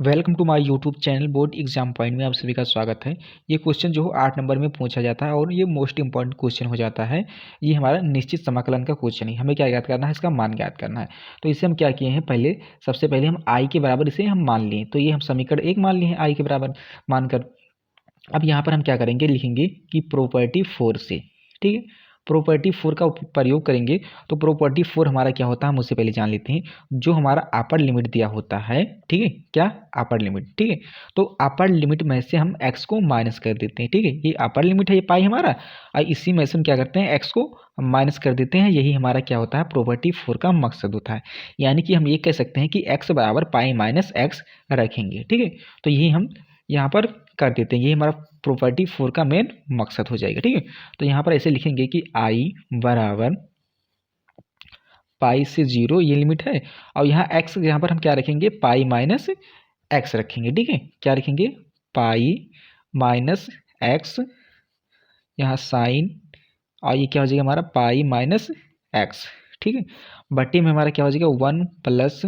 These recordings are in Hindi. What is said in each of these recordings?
Welcome to my YouTube channel board exam point में आप सभी का स्वागत है। ये क्वेश्चन जो 8 नंबर में पूछा जाता है और ये मोस्ट इंपॉर्टेंट क्वेश्चन हो जाता है। ये हमारा निश्चित समाकलन का क्वेश्चन है। हमें क्या याद करना है, इसका मान ज्ञात करना है। तो इसे हम क्या किए हैं, सबसे पहले हम आई के बराबर इसे हम मान लिए। तो ये हम समीकरण 1 मान लिए हैं आई के बराबर मानकर। अब यहाँ पर हम क्या करेंगे, लिखेंगे कि प्रॉपर्टी 4 से, ठीक है, प्रॉपर्टी 4 का प्रयोग करेंगे। तो प्रॉपर्टी 4 हमारा क्या होता है, हम उससे पहले जान लेते हैं। जो हमारा अपर लिमिट दिया होता है, ठीक है, क्या अपर लिमिट, ठीक है। तो अपर लिमिट में से हम x को माइनस कर देते हैं, ठीक है। ये अपर लिमिट है, ये पाई हमारा, और इसी में से हम क्या करते हैं, x को माइनस कर देते हैं। यही हमारा क्या होता है, प्रॉपर्टी 4 का मकसद होता है। यानी कि हम ये कह सकते हैं कि x बराबर पाई माइनस एक्स रखेंगे, ठीक है। तो यही हम यहाँ पर कर देते हैं। ये हमारा प्रॉपर्टी 4 का मेन मकसद हो जाएगा, ठीक है। तो यहाँ पर ऐसे लिखेंगे कि i बराबर पाई से 0, ये लिमिट है। और यहाँ x यहाँ पर हम क्या रखेंगे, पाई माइनस एक्स रखेंगे, ठीक है। क्या रखेंगे, पाई माइनस एक्स, यहाँ साइन, और ये क्या हो जाएगा हमारा पाई माइनस एक्स, ठीक है। बट्टी में हमारा क्या हो जाएगा 1 प्लस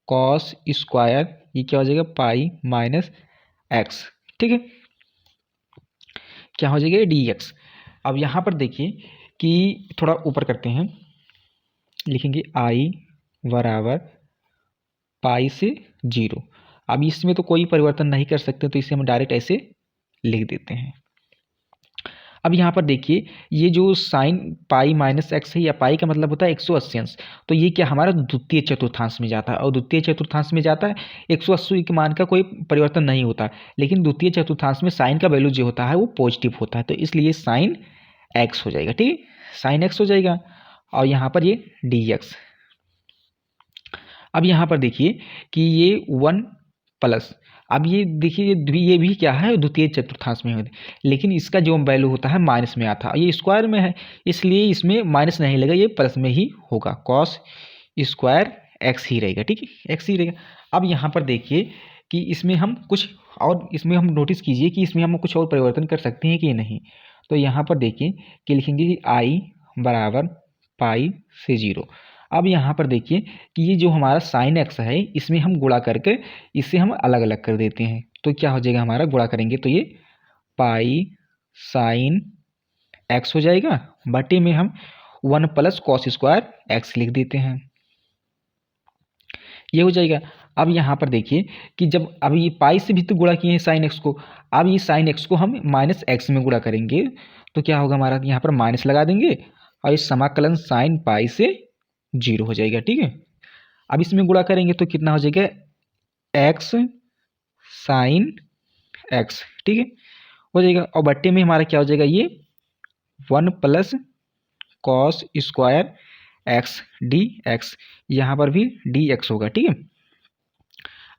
कॉस स्क्वायर, ये क्या हो जाएगा पाई माइनस एक्स, ठीक है। क्या हो जाएगा डी एक्स। अब यहाँ पर देखिए कि थोड़ा ऊपर करते हैं, लिखेंगे आई बराबर पाई से 0। अब इसमें तो कोई परिवर्तन नहीं कर सकते, तो इसे हम डायरेक्ट ऐसे लिख देते हैं। अब यहाँ पर देखिए, ये जो साइन पाई माइनस एक्स है, या पाई का मतलब होता है 180 अंश। तो ये क्या हमारा द्वितीय चतुर्थांश में जाता है, और द्वितीय चतुर्थांश में जाता है 180 के मान का कोई परिवर्तन नहीं होता। लेकिन द्वितीय चतुर्थांश में साइन का वैल्यू जो होता है वो पॉजिटिव होता है, तो इसलिए साइन एक्स हो जाएगा, ठीक है, साइन एक्स हो जाएगा। और यहाँ पर ये डी एक्स। अब यहाँ पर देखिए कि ये 1 प्लस, अब ये देखिए ये भी क्या है, द्वितीय चतुर्थांश में है, लेकिन इसका जो वैल्यू होता है माइनस में आता है, ये स्क्वायर में है, इसलिए इसमें माइनस नहीं लगेगा, ये प्लस में ही होगा। कॉस स्क्वायर एक्स ही रहेगा, ठीक है, एक्स ही रहेगा। अब यहाँ पर देखिए कि इसमें हम कुछ और, इसमें हम नोटिस कीजिए कि इसमें हम कुछ और परिवर्तन कर सकते हैं कि नहीं। तो यहाँ पर देखिए कि लिखेंगे कि आई बराबर पाई से 0। अब यहाँ पर देखिए कि ये जो हमारा साइन एक्स है, इसमें हम गुणा करके इसे हम अलग अलग कर देते हैं। तो क्या हो जाएगा हमारा, गुणा करेंगे तो ये पाई साइन एक्स हो जाएगा, बटे में हम 1 प्लस कॉस स्क्वायर एक्स लिख देते हैं, ये हो जाएगा। अब यहाँ पर देखिए कि जब अब ये पाई से भी तो गुणा किए हैं साइन एक्स को, अब ये साइन एक्स को हम माइनस एक्स में गुणा करेंगे, तो क्या होगा हमारा, यहाँ पर माइनस लगा देंगे, और ये समाकलन साइन पाई से 0 हो जाएगा, ठीक है। अब इसमें गुणा करेंगे तो कितना हो जाएगा, एक्स साइन एक्स, ठीक है, हो जाएगा। और बट्टे में हमारा क्या हो जाएगा, ये 1 plus cos square x D x, यहाँ पर भी डी एक्स होगा, ठीक है।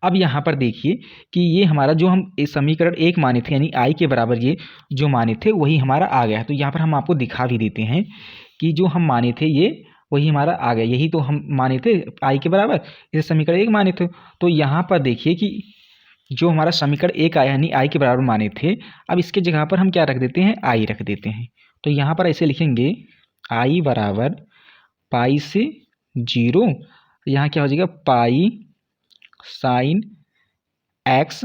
अब यहाँ पर देखिए कि ये हमारा जो हम इस समीकरण 1 माने थे, यानी आई के बराबर ये जो माने थे वही हमारा आ गया है। तो यहाँ पर हम आपको दिखा भी देते हैं कि जो हम माने थे ये वही हमारा आ गया, यही तो हम माने थे आई के बराबर, इसे समीकरण 1 माने थे। तो यहाँ पर देखिए कि जो हमारा समीकरण 1 आया, यानी आई के बराबर माने थे, अब इसके जगह पर हम क्या रख देते हैं, आई रख देते हैं। तो यहाँ पर ऐसे लिखेंगे आई बराबर पाई से 0, यहाँ क्या हो जाएगा pi sine x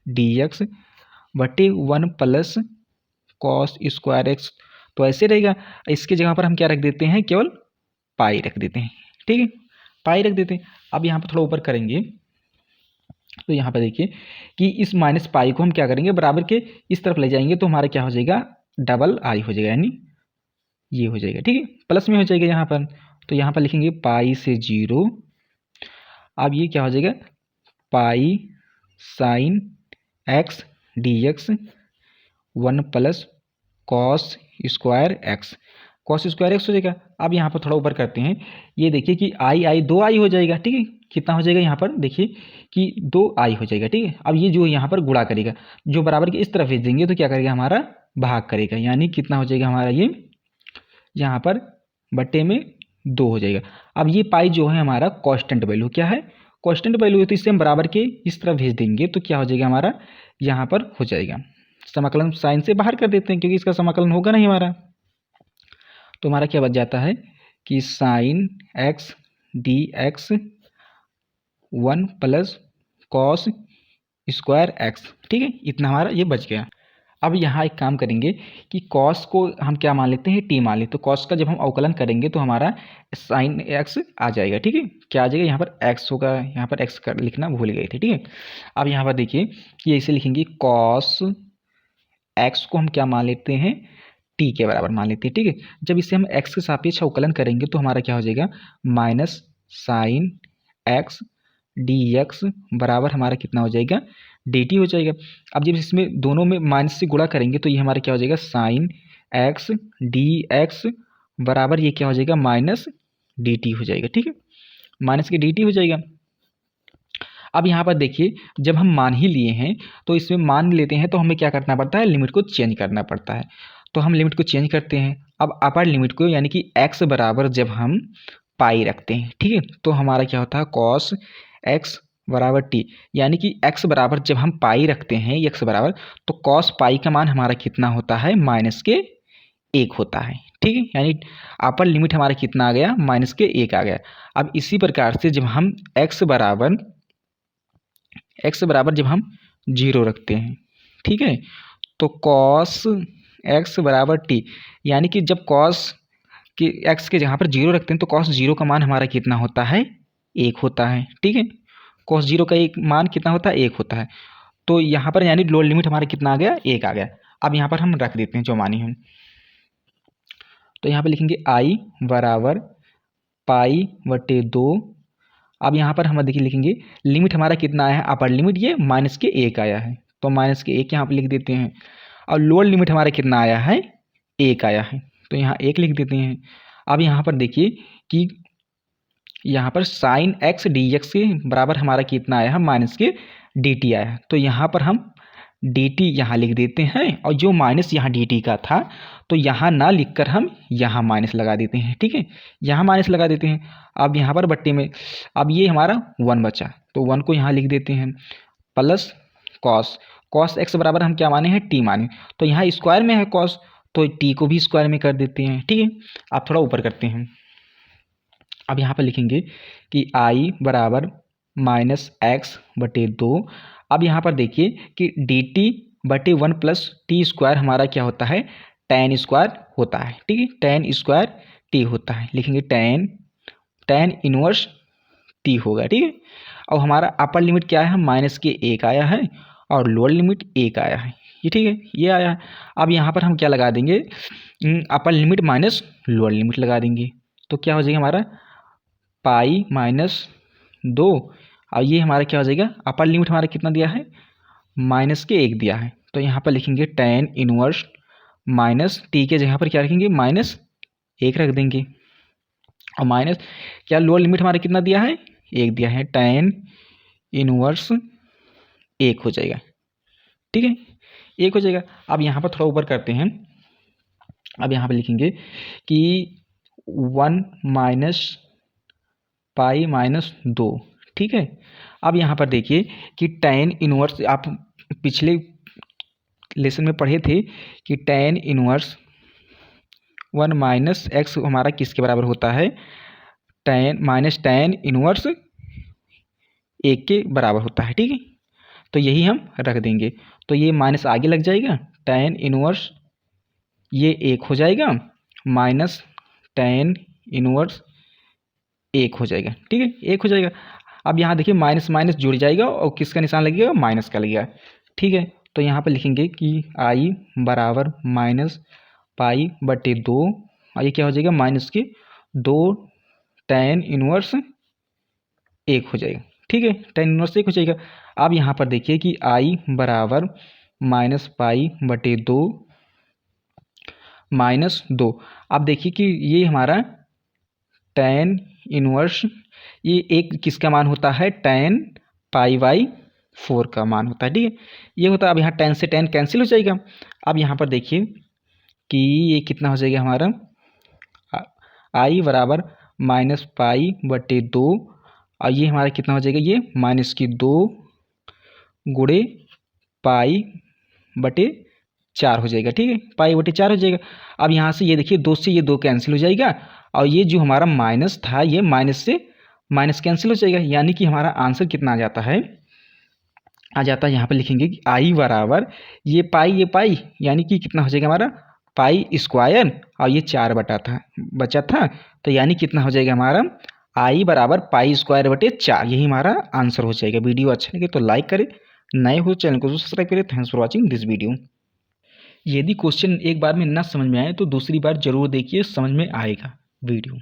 D x बटे 1 प्लस कॉस स्क्वायर एक्स। तो ऐसे रहेगा, इसके जगह पर हम क्या रख देते हैं, केवल पाई रख देते हैं, ठीक है, पाई रख देते हैं। अब यहाँ पर थोड़ा ऊपर करेंगे तो यहाँ पर देखिए कि इस माइनस पाई को हम क्या करेंगे, बराबर के इस तरफ ले जाएंगे, तो हमारा क्या हो जाएगा, डबल आई हो जाएगा, यानी ये हो जाएगा, ठीक है, प्लस में हो जाएगा यहाँ पर। तो यहाँ पर लिखेंगे पाई से 0, अब ये क्या हो जाएगा, pi sine x D x 1 plus cos square x, cos square x हो जाएगा। अब यहाँ पर थोड़ा ऊपर करते हैं, ये देखिए कि आई आई 2 आई हो जाएगा, ठीक है, कितना हो जाएगा यहाँ पर देखिए कि 2 आई हो जाएगा, ठीक है। अब ये जो यहाँ पर गुणा करेगा, जो बराबर के इस तरफ भेज देंगे तो क्या करेगा हमारा, भाग करेगा, यानी कितना हो जाएगा हमारा, ये यहाँ पर बट्टे में 2 हो जाएगा। अब ये पाई जो है हमारा कांस्टेंट वैल्यू, क्या है, कांस्टेंट वैल्यू है, तो इसे हम बराबर के इस तरफ भेज देंगे तो क्या हो जाएगा हमारा, यहाँ पर हो जाएगा, समाकलन साइन से बाहर कर देते हैं क्योंकि इसका समाकलन होगा नहीं हमारा। तो हमारा क्या बच जाता है कि sine x D x 1 plus cos square x. ठीक है, इतना हमारा ये बच गया। अब यहाँ एक काम करेंगे कि कॉस को हम क्या मान लेते हैं, टी मान लेते हैं। तो कॉस का जब हम अवकलन करेंगे तो हमारा साइन एक्स आ जाएगा। ठीक है, क्या आ जाएगा, यहाँ पर एक्स होगा, यहाँ पर एक्स कर लिखना भूल गए थे। ठीक है, अब यहाँ पर देखिए कि ऐसे लिखेंगे कॉस एक्स को हम क्या मान लेते हैं, टी के बराबर मान लेते हैं। ठीक है, जब इसे हम एक्स के सापेक्ष अवकलन करेंगे तो हमारा क्या हो जाएगा, minus sine x D x बराबर हमारा कितना हो जाएगा, डी टी हो जाएगा। अब जब इसमें दोनों में माइनस से गुणा करेंगे तो ये हमारा क्या हो जाएगा, साइन एक्स डी एक्स बराबर ये क्या हो जाएगा, माइनस डी टी हो जाएगा। ठीक है, माइनस के डी टी हो जाएगा। अब यहाँ पर देखिए जब हम मान ही लिए हैं तो इसमें मान लेते हैं तो हमें क्या करना पड़ता है, लिमिट को चेंज करना पड़ता है। तो हम लिमिट को चेंज करते हैं। अब अपर लिमिट को यानी कि x बराबर जब हम पाई रखते हैं, ठीक है, तो हमारा क्या होता है, कॉस x बराबर टी, यानी कि x बराबर जब हम पाई रखते हैं x बराबर, तो कॉस पाई का मान हमारा कितना होता है, माइनस के 1 होता है। ठीक है, यानी अपर लिमिट हमारा कितना आ गया, माइनस के 1 आ गया। अब इसी प्रकार से जब हम x बराबर जब हम 0 रखते हैं, ठीक है, तो कॉस x बराबर टी, यानी कि जब कॉस कि x के जहाँ पर 0 रखते हैं तो कॉस 0 का मान हमारा कितना होता है, 1 होता है। ठीक है, कॉस 0 का एक मान कितना होता है, 1 होता है। तो यहाँ पर यानी लोअर लिमिट हमारा कितना आ गया, 1 आ गया। अब यहाँ पर हम रख देते हैं जो मानी हम, तो यहाँ पर लिखेंगे i बराबर पाई बटे 2। अब यहाँ पर हम देखिए लिखेंगे लिमिट हमारा कितना आया है, अपर लिमिट ये माइनस के 1 आया है, तो माइनस के 1 यहाँ पर लिख देते हैं। और लोअर लिमिट हमारा कितना आया है, 1 आया है, तो यहाँ 1 लिख देते हैं। अब यहाँ पर देखिए कि यहाँ पर साइन एक्स डी एक्स के बराबर हमारा कितना आया है, माइनस के डी टी आया है, तो यहाँ पर हम डी टी यहाँ लिख देते हैं। और जो माइनस यहाँ डी टी का था तो यहाँ ना लिखकर हम यहाँ माइनस लगा देते हैं। ठीक है, यहाँ माइनस लगा देते हैं। अब यहाँ पर बट्टे में अब ये हमारा 1 बचा, तो 1 को यहाँ लिख देते हैं, प्लस कॉस एक्स बराबर हम क्या माने हैं, टी माने, तो यहाँ स्क्वायर में है कॉस, तो टी को भी स्क्वायर में कर देते हैं। ठीक है, आप थोड़ा ऊपर करते हैं। अब यहाँ पर लिखेंगे कि i बराबर माइनस एक्स बटे 2। अब यहाँ पर देखिए कि डी टी बटे 1 प्लस टी स्क्वायर हमारा क्या होता है, टेन स्क्वायर होता है। ठीक है, टेन स्क्वायर टी होता है, लिखेंगे टेन इनवर्स टी होगा। ठीक है, और हमारा अपर लिमिट क्या है, माइनस के 1 आया है और लोअर लिमिट 1 आया है, ये ठीक है, ये आया है। अब यहाँ पर हम क्या लगा देंगे, upper limit minus lower limit लगा देंगे, तो क्या हो जाएगा हमारा पाई माइनस 2, और ये हमारा क्या हो जाएगा, अपर लिमिट हमारा कितना दिया है, माइनस के 1 दिया है, तो यहाँ पर लिखेंगे टेन इनवर्स माइनस टी के जगह पर क्या रखेंगे, माइनस 1 रख देंगे। और माइनस क्या लोअर लिमिट हमारा कितना दिया है, 1 दिया है, टेन इनवर्स 1 हो जाएगा। ठीक है, 1 हो जाएगा। अब यहाँ पर थोड़ा ऊपर करते हैं। अब यहाँ पर लिखेंगे कि 1 माइनस पाई माइनस 2। ठीक है, अब यहाँ पर देखिए कि टेन इनवर्स, आप पिछले लेसन में पढ़े थे कि टेन इनवर्स 1 माइनस एक्स हमारा किसके बराबर होता है, टेन इनवर्स 1 के बराबर होता है। ठीक है, तो यही हम रख देंगे, तो ये माइनस आगे लग जाएगा, टेन इनवर्स ये 1 हो जाएगा, माइनस टेन इनवर्स 1 हो जाएगा। ठीक है, 1 हो जाएगा। अब यहाँ देखिए माइनस माइनस जुड़ जाएगा और किसका निशान लगेगा, माइनस का लगेगा। ठीक है, तो यहाँ पर लिखेंगे कि i बराबर माइनस पाई बटे 2, और ये क्या हो जाएगा, माइनस के 2 टेन इनवर्स 1 हो जाएगा। ठीक है, टेन इनवर्स 1 हो जाएगा। अब यहाँ पर देखिए कि i बराबर माइनस पाई बटे 2 माइनस 2। अब देखिए कि ये हमारा टेन इनवर्स ये 1 किसका मान होता है, टेन पाई बाई 4 का मान होता है। ठीक है, ये होता है। अब यहाँ 10 से 10 कैंसिल हो जाएगा। अब यहाँ पर देखिए कि ये कितना हो जाएगा हमारा, i बराबर माइनस पाई बटे 2, और ये हमारा कितना हो जाएगा, ये माइनस की 2 गुणे पाई बटे 4 हो जाएगा। ठीक है, पाई बटे 4 हो जाएगा। अब यहाँ से ये देखिए 2 से ये 2 कैंसिल हो जाएगा, और ये जो हमारा माइनस था ये माइनस से माइनस कैंसिल हो जाएगा, यानी कि हमारा आंसर कितना आ जाता है, आ जाता है यहाँ पर लिखेंगे कि आई बराबर ये पाई यानी कि कितना हो जाएगा हमारा पाई स्क्वायर और ये 4 था बचा था, तो यानी कितना हो जाएगा हमारा आई बराबर पाई स्क्वायर बटे 4। यही हमारा आंसर हो जाएगा। वीडियो अच्छा लगे तो लाइक करें, नए हो चैनल को सब्सक्राइब करें। Thanks for watching this video. यदि क्वेश्चन एक बार में ना समझ में आए तो दूसरी बार जरूर देखिए, समझ में आएगा वीडियो।